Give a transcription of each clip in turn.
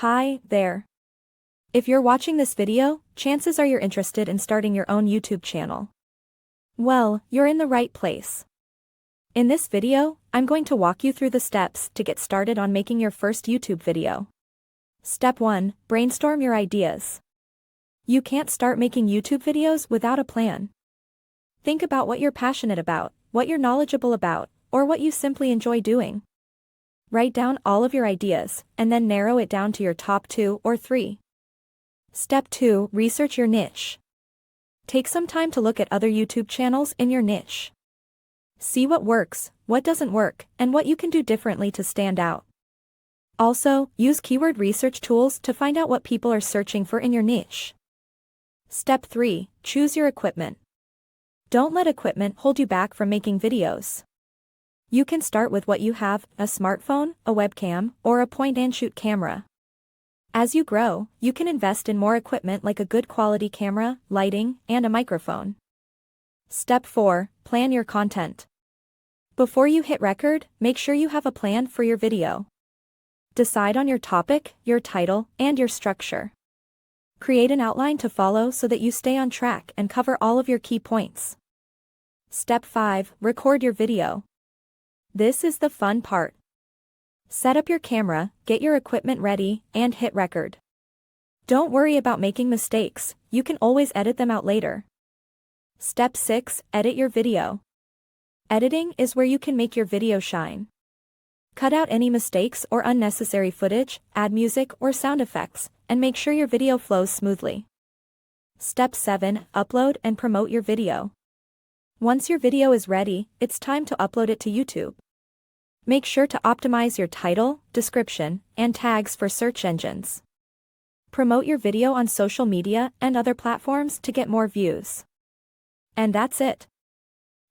Hi there. If you're watching this video, chances are you're interested in starting your own YouTube channel. Well, you're in the right place. In this video, I'm going to walk you through the steps to get started on making your first YouTube video. Step 1. Brainstorm your ideas. You can't start making YouTube videos without a plan. Think about what you're passionate about, what you're knowledgeable about, or what you simply enjoy doing. Write down all of your ideas, and then narrow it down to your top 2 or 3. Step 2. Research your niche. Take some time to look at other YouTube channels in your niche. See what works, what doesn't work, and what you can do differently to stand out. Also, use keyword research tools to find out what people are searching for in your niche. Step 3. Choose your equipment. Don't let equipment hold you back from making videos. You can start with what you have, a smartphone, a webcam, or a point-and-shoot camera. As you grow, you can invest in more equipment like a good quality camera, lighting, and a microphone. Step 4. Plan your content. Before you hit record, make sure you have a plan for your video. Decide on your topic, your title, and your structure. Create an outline to follow so that you stay on track and cover all of your key points. Step 5. Record your video. This is the fun part. Set up your camera, get your equipment ready, and hit record. Don't worry about making mistakes, you can always edit them out later. Step 6. Edit your video. Editing is where you can make your video shine. Cut out any mistakes or unnecessary footage, add music or sound effects, and make sure your video flows smoothly. Step 7. Upload and promote your video. Once your video is ready, it's time to upload it to YouTube. Make sure to optimize your title, description, and tags for search engines. Promote your video on social media and other platforms to get more views. And that's it.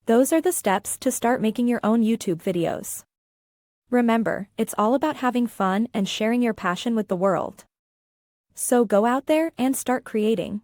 Those are the steps to start making your own YouTube videos. Remember, it's all about having fun and sharing your passion with the world. So go out there and start creating.